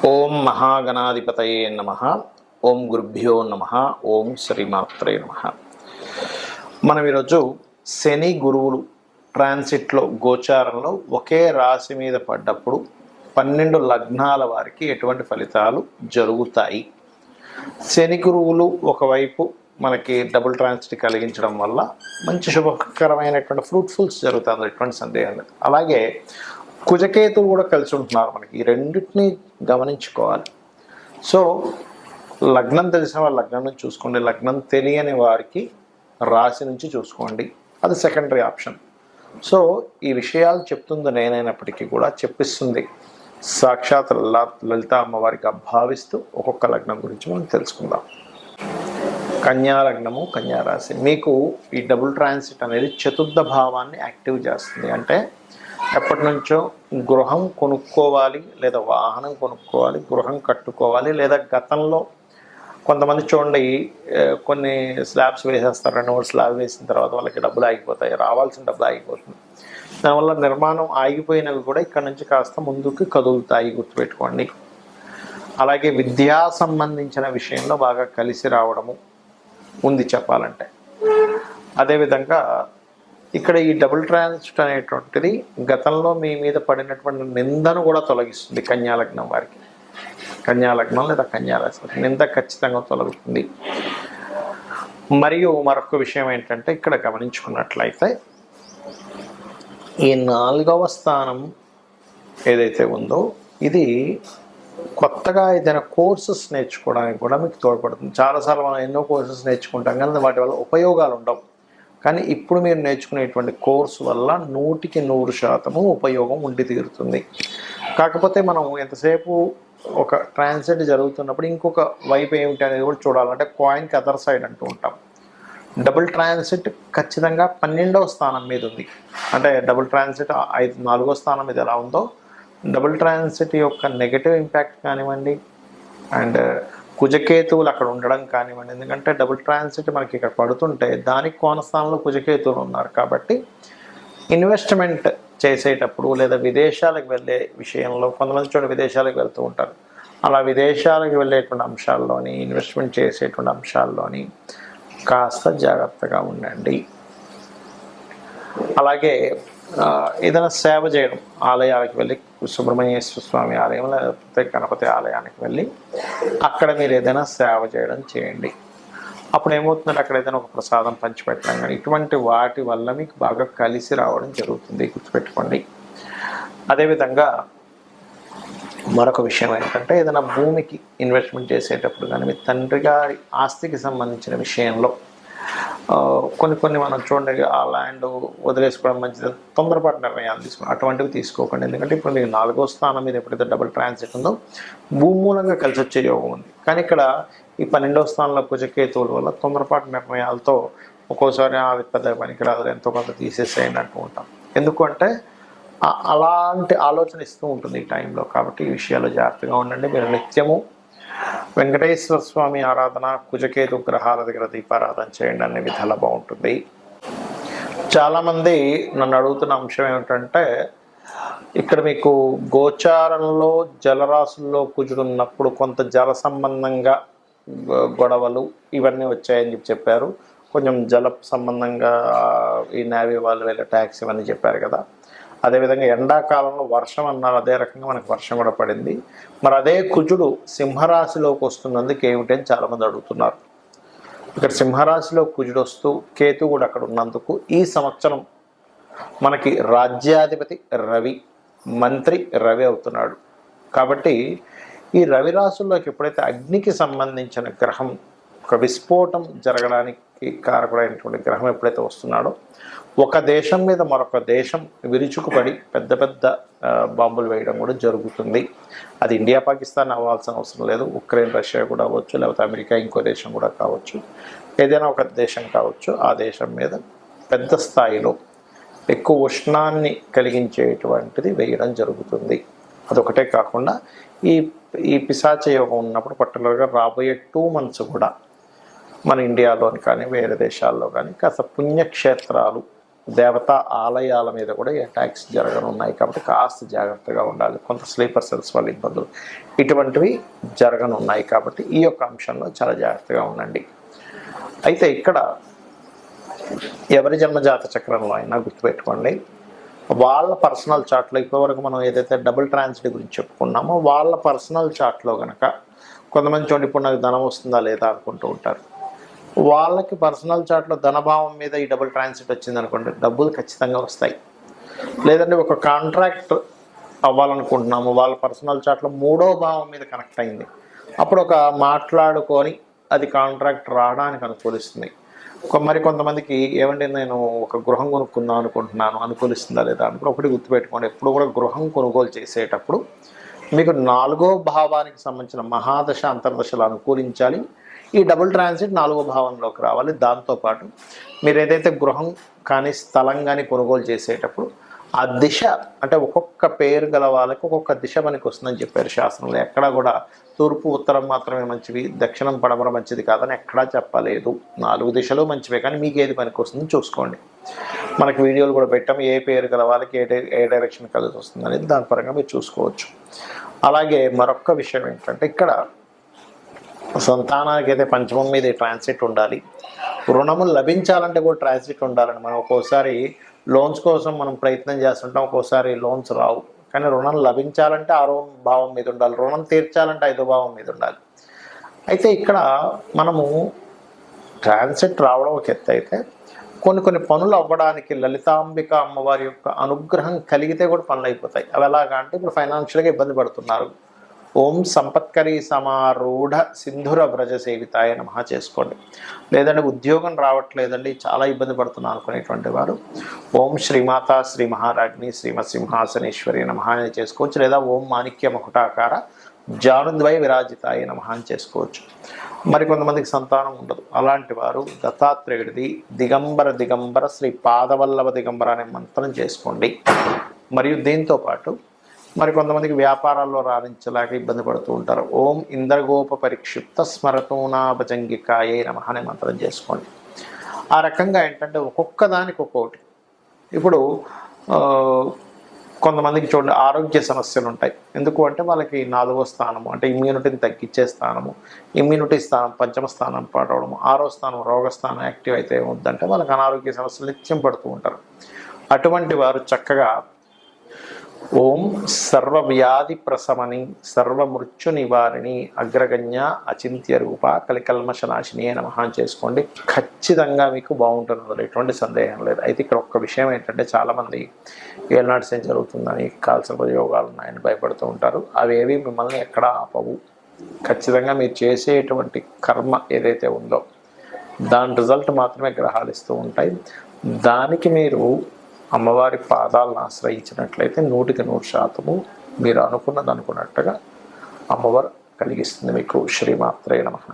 ఓం మహాగణాధిపతయే నమః. ఓం గురుభ్యో నమః. ఓం శ్రీమాత్రే నమః. మనం ఈరోజు శని గురువులు ట్రాన్సిట్లో గోచారంలో ఒకే రాశి మీద పడ్డప్పుడు 12 లగ్నాల వారికి ఎటువంటి ఫలితాలు జరుగుతాయి. శని గురువులు ఒకవైపు మనకి డబుల్ ట్రాన్సిట్ కలిగించడం వల్ల మంచి శుభకరమైనటువంటి ఫ్రూట్ఫుల్స్ జరుగుతుంది, ఎటువంటి సందేహం లేదు. అలాగే కుజకేతువు కూడా కలిసి ఉంటున్నారు. మనకి ఈ రెండింటిని గమనించుకోవాలి. సో లగ్నం తెలిసిన వారు లగ్నం నుంచి చూసుకోండి, లగ్నం తెలియని వారికి రాశి నుంచి చూసుకోండి, అది సెకండరీ ఆప్షన్. సో ఈ విషయాలు చెప్తుంది నేనైనప్పటికీ కూడా చెప్పిస్తుంది సాక్షాత్ లలిత అమ్మవారికి భావిస్తూ ఒక్కొక్క లగ్నం గురించి మనం తెలుసుకుందాం. కన్యా లగ్నము, కన్యా రాశి. మీకు ఈ డబుల్ ట్రాన్సిట్ అనేది చతుర్థ భావాన్ని యాక్టివ్ చేస్తుంది. అంటే ఎప్పటి నుంచో గృహం కొనుక్కోవాలి, లేదా వాహనం కొనుక్కోవాలి, గృహం కట్టుకోవాలి, లేదా గతంలో కొంతమంది చూడండి కొన్ని స్లాబ్స్ వేసేస్తారు. 2 స్లాబ్ వేసిన తర్వాత వాళ్ళకి డబ్బులు ఆగిపోతాయి, రావాల్సిన డబ్బులు ఆగిపోతుంది. దానివల్ల నిర్మాణం ఆగిపోయినవి కూడా ఇక్కడ నుంచి కాస్త ముందుకు కదులుతాయి, గుర్తుపెట్టుకోండి. అలాగే విద్యా సంబంధించిన విషయంలో బాగా కలిసి రావడము ఉంది చెప్పాలంటే. అదేవిధంగా ఇక్కడ ఈ డబుల్ ట్రాన్సిట్ అనేటువంటిది గతంలో మీ మీద పడినటువంటి నిందను కూడా తొలగిస్తుంది. కన్యాలగ్నం వారికి, కన్యాలగ్నం లేదా కన్యారాశి నింద ఖచ్చితంగా తొలగుతుంది. మరియు మరొక విషయం ఏంటంటే ఇక్కడ గమనించుకున్నట్లయితే ఈ 4వ స్థానం ఏదైతే ఉందో ఇది కొత్తగా ఏదైనా కోర్సెస్ నేర్చుకోవడానికి కూడా మీకు తోడ్పడుతుంది. చాలాసార్లు మనం ఎన్నో కోర్సెస్ నేర్చుకుంటాం కానీ వాటి వల్ల ఉపయోగాలు ఉండవు. కానీ ఇప్పుడు మీరు నేర్చుకునేటువంటి కోర్సు వల్ల 100% ఉపయోగం ఉండి తీరుతుంది. కాకపోతే మనం ఎంతసేపు ఒక ట్రాన్సిట్ జరుగుతున్నప్పుడు ఇంకొక వైపు ఏమిటి అనేది కూడా చూడాలంటే కాయిన్కి అదర్ సైడ్ అంటూ ఉంటాం. డబుల్ ట్రాన్సిట్ ఖచ్చితంగా 12వ స్థానం మీద ఉంది. అంటే డబుల్ ట్రాన్సిట్ 4వ స్థానం మీద ఎలా ఉందో డబుల్ ట్రాన్సిట్ యొక్క నెగటివ్ ఇంపాక్ట్ కానివ్వండి, అండ్ కుజకేతువులు అక్కడ ఉండడం కానివ్వండి. ఎందుకంటే డబుల్ ట్రాన్సిట్ మనకి ఇక్కడ పడుతుంటే దానికి కోనస్థానంలో కుజకేతువులు ఉన్నారు. కాబట్టి ఇన్వెస్ట్మెంట్ చేసేటప్పుడు లేదా విదేశాలకు వెళ్ళే విషయంలో కొంతమంది చూడండి విదేశాలకు వెళ్తూ ఉంటారు. అలా విదేశాలకు వెళ్ళేటువంటి అంశాల్లోని, ఇన్వెస్ట్మెంట్ చేసేటువంటి అంశాల్లోని కాస్త జాగ్రత్తగా ఉండండి. అలాగే ఏదైనా సేవ చేయడం, ఆలయాలకు వెళ్ళి సుబ్రహ్మణ్యేశ్వర స్వామి ఆలయం లేకపోతే గణపతి ఆలయానికి వెళ్ళి అక్కడ మీరు ఏదైనా సేవ చేయడం చేయండి. అప్పుడు ఏమవుతుందంటే అక్కడ ఏదైనా ఒక ప్రసాదం పంచిపెట్టడం కానీ ఇటువంటి వాటి వల్ల మీకు బాగా కలిసి రావడం జరుగుతుంది, గుర్తుపెట్టుకోండి. అదేవిధంగా మరొక విషయం ఏంటంటే ఏదైనా భూమికి ఇన్వెస్ట్మెంట్ చేసేటప్పుడు కానీ మీ తండ్రి గారి ఆస్తికి సంబంధించిన విషయంలో కొన్ని మనం చూడండి ఆ ల్యాండ్ వదిలేసుకోవడం మంచిది, తొందరపాటు నిర్ణయాలు తీసుకోండి, అటువంటివి తీసుకోకండి. ఎందుకంటే ఇప్పుడు మీకు 4వ స్థానం మీద ఎప్పుడైతే డబుల్ ట్రాన్సిట్ ఉందో భూమూలంగా కలిసి వచ్చే యోగం ఉంది. కానీ ఇక్కడ ఈ 12వ స్థానంలో కుజకేతువుల వల్ల తొందరపాటు నిర్ణయాలతో ఒక్కోసారి అది పెద్ద పనికిరాదు, ఎంతో కొంత తీసేసేయండి అంటూ ఉంటాం. ఎందుకంటే అలాంటి ఆలోచన ఇస్తూ ఉంటుంది ఈ టైంలో. కాబట్టి ఈ విషయాల్లో జాగ్రత్తగా ఉండండి. మీరు నిత్యము వెంకటేశ్వర స్వామి ఆరాధన, కుజకేతు గ్రహాల దగ్గర దీపారాధన చేయండి, అన్ని విధాలా బాగుంటుంది. చాలామంది నన్ను అడుగుతున్న అంశం ఏమిటంటే ఇక్కడ మీకు గోచారంలో జలరాశుల్లో కుజుడున్నప్పుడు కొంత జల సంబంధంగా గొడవలు ఇవన్నీ వచ్చాయని చెప్పారు. కొంచెం జల సంబంధంగా ఈ నేవీ వాళ్ళు వెళ్ళే ట్యాక్స్ ఇవన్నీ చెప్పారు కదా. అదేవిధంగా ఎండాకాలంలో వర్షం అన్నారు, అదే రకంగా మనకు వర్షం కూడా పడింది. మరి అదే కుజుడు సింహరాశిలోకి వస్తున్నందుకు ఏమిటి అని చాలామంది అడుగుతున్నారు. ఇక్కడ సింహరాశిలో కుజుడు వస్తూ కేతు కూడా అక్కడ ఉన్నందుకు ఈ సంవత్సరం మనకి రాజ్యాధిపతి రవి, మంత్రి రవి అవుతున్నాడు. కాబట్టి ఈ రవి రాశుల్లోకి ఎప్పుడైతే అగ్నికి సంబంధించిన గ్రహం, ఒక విస్ఫోటం జరగడానికి కారకుడైనటువంటి గ్రహం ఎప్పుడైతే వస్తున్నాడో ఒక దేశం మీద మరొక దేశం విరుచుకుపడి పెద్ద పెద్ద బాంబులు వేయడం కూడా జరుగుతుంది. అది ఇండియా పాకిస్తాన్ అవ్వాల్సిన అవసరం లేదు, ఉక్రెయిన్ రష్యా కూడా అవ్వచ్చు, లేకపోతే అమెరికా ఇంకో దేశం కూడా కావచ్చు, ఏదైనా ఒక దేశం కావచ్చు. ఆ దేశం మీద పెద్ద స్థాయిలో ఎక్కువ ఉష్ణాన్ని కలిగించేటువంటిది వేయడం జరుగుతుంది. అదొకటే కాకుండా ఈ పిశాచ యోగం ఉన్నప్పుడు పర్టికులర్గా రాబోయే 2 months కూడా మన ఇండియాలోని కానీ వేరే దేశాల్లో కానీ కాస్త పుణ్యక్షేత్రాలు దేవతా ఆలయాల మీద కూడా ఈ అటాక్స్ జరగనున్నాయి కాబట్టి కాస్త జాగ్రత్తగా ఉండాలి. కొంత స్లీపర్ సెల్స్ వల్ల ఇబ్బందులు ఇటువంటివి జరగనున్నాయి కాబట్టి ఈ యొక్క అంశంలో చాలా జాగ్రత్తగా ఉండండి. అయితే ఇక్కడ ఎవరి జన్మజాత చక్రంలో అయినా గుర్తుపెట్టుకోండి, వాళ్ళ పర్సనల్ చార్ట్లో ఇప్పటివరకు మనం ఏదైతే డబుల్ ట్రాన్సిట్ గురించి చెప్పుకున్నామో వాళ్ళ పర్సనల్ చార్ట్లో కనుక కొంతమంది చూడండి ఇప్పుడు నాకు ధనం వస్తుందా లేదా అనుకుంటూ ఉంటారు. వాళ్ళకి పర్సనల్ చార్ట్లో ధనభావం మీద ఈ డబుల్ ట్రాన్సిట్ వచ్చింది అనుకోండి, డబ్బులు ఖచ్చితంగా వస్తాయి. లేదంటే ఒక కాంట్రాక్ట్ అవ్వాలనుకుంటున్నాము, వాళ్ళ పర్సనల్ చార్ట్లో 3వ భావం మీద కనెక్ట్ అయింది, అప్పుడు ఒక మాట్లాడుకొని అది కాంట్రాక్ట్ రావడానికి అనుకూలిస్తుంది. మరి కొంతమందికి ఏమంటే నేను ఒక గృహం కొనుక్కుందాం అనుకుంటున్నాను, అనుకూలిస్తుందా లేదా అనుకుని ఒకటి గుర్తుపెట్టుకోండి, ఎప్పుడు కూడా గృహం కొనుగోలు చేసేటప్పుడు మీకు 4వ భావానికి సంబంధించిన మహాదశ అంతర్దశలు అనుకూలించాలి. ఈ డబుల్ ట్రాన్సిట్ 4వ భావంలోకి రావాలి. దాంతోపాటు మీరు ఏదైతే గృహం కానీ స్థలం కానీ కొనుగోలు చేసేటప్పుడు ఆ దిశ అంటే ఒక్కొక్క పేరు గల వాళ్ళకి ఒక్కొక్క దిశ పనికి వస్తుందని చెప్పారు శాస్త్రంలో. ఎక్కడా కూడా తూర్పు ఉత్తరం మాత్రమే మంచివి, దక్షిణం పడమర మంచిది కాదని ఎక్కడా చెప్పలేదు. 4 దిశలు మంచివే, కానీ మీకు ఏది పనికి వస్తుందని చూసుకోండి. మనకి వీడియోలు కూడా పెట్టాం, ఏ పేరు గల వాళ్ళకి ఏ డైరెక్షన్ కలిసి వస్తుంది అనేది దాని పరంగా మీరు చూసుకోవచ్చు. అలాగే మరొక విషయం ఏంటంటే ఇక్కడ సంతానానికి అయితే పంచమం మీద ట్రాన్సిట్ ఉండాలి. రుణములు లభించాలంటే కూడా ట్రాన్సిట్ ఉండాలండి. మనం ఒక్కోసారి లోన్స్ కోసం మనం ప్రయత్నం చేస్తుంటాం, ఒక్కోసారి లోన్స్ రావు, కానీ రుణం లభించాలంటే 6వ భావం మీద ఉండాలి, రుణం తీర్చాలంటే 5వ భావం మీద ఉండాలి. అయితే ఇక్కడ మనము ట్రాన్సిట్ రావడం ఒక ఎత్తు అయితే కొన్ని పనులు అవ్వడానికి లలితాంబిక అమ్మవారి యొక్క అనుగ్రహం కలిగితే కూడా పనులు అయిపోతాయి. అవి ఎలాగా అంటే ఇప్పుడు ఫైనాన్షియల్గా ఇబ్బంది పడుతున్నారు, ఓం సంపత్కరీ సమారూఢ సింధుర వ్రజ సేవితాయ నమః చేసుకోండి. లేదంటే ఉద్యోగం రావట్లేదండి, చాలా ఇబ్బంది పడుతున్నాను అనుకునేటువంటి వారు ఓం శ్రీమాత శ్రీ మహారాజ్ని శ్రీమత్ సింహాసనేశ్వరి నమః అని చేసుకోవచ్చు. లేదా ఓం మాణిక్య మకుటాకార జానుద్వయ విరాజితాయ నమః అని చేసుకోవచ్చు. మరి కొంతమందికి సంతానం ఉండదు, అలాంటి వారు దత్తాత్రేయుడిది దిగంబర శ్రీ పాదవల్లభ దిగంబర అనే మంత్రం చేసుకోండి. మరియు దీంతో పాటు మరి కొంతమందికి వ్యాపారాల్లో రాణించలేక ఇబ్బంది పడుతూ ఉంటారు, ఓం ఇంద్రగోప పరిక్షిప్త స్మరతూనాభజంగికాయే నమః అనే మంత్రం చేసుకోండి. ఆ రకంగా ఏంటంటే ఒక్కొక్క దానికి ఒక్కొక్కటి. ఇప్పుడు కొంతమందికి చూడండి ఆరోగ్య సమస్యలు ఉంటాయి. ఎందుకు అంటే వాళ్ళకి 4వ స్థానము అంటే ఇమ్యూనిటీని తగ్గించే స్థానము, ఇమ్యూనిటీ స్థానం పంచమ స్థానం పాడవడము, 6వ స్థానం రోగస్థానం యాక్టివ్ అయితే ఏమవుద్దంటే వాళ్ళకి అనారోగ్య సమస్యలు నిత్యం పడుతూ ఉంటారు. అటువంటి వారు చక్కగా ఓం సర్వవ్యాధి ప్రశమని సర్వమృత్యు నివారిణి అగ్రగణ్య అచింత్య రూప కలికల్మషనాశిని నమః చేసుకోండి. ఖచ్చితంగా మీకు బాగుంటుంది, ఎటువంటి సందేహం లేదు. అయితే ఇక్కడ ఒక్క విషయం ఏంటంటే చాలామంది ఏళ్ళనాటి సేం జరుగుతుందని కాల్సర్ప యోగాలు ఉన్నాయని భయపడుతూ ఉంటారు. అవేవి మిమ్మల్ని ఎక్కడ ఆపవు. ఖచ్చితంగా మీరు చేసేటువంటి కర్మ ఏదైతే ఉందో దాని రిజల్ట్ మాత్రమే గ్రహాలు ఇస్తూ ఉంటాయి. దానికి మీరు అమ్మవారి పాదాలను ఆశ్రయించినట్లయితే 100% మీరు అనుకున్నది అనుకున్నట్టుగా అమ్మవారు కలిగిస్తుంది మీకు. శ్రీమాత్రే నమః.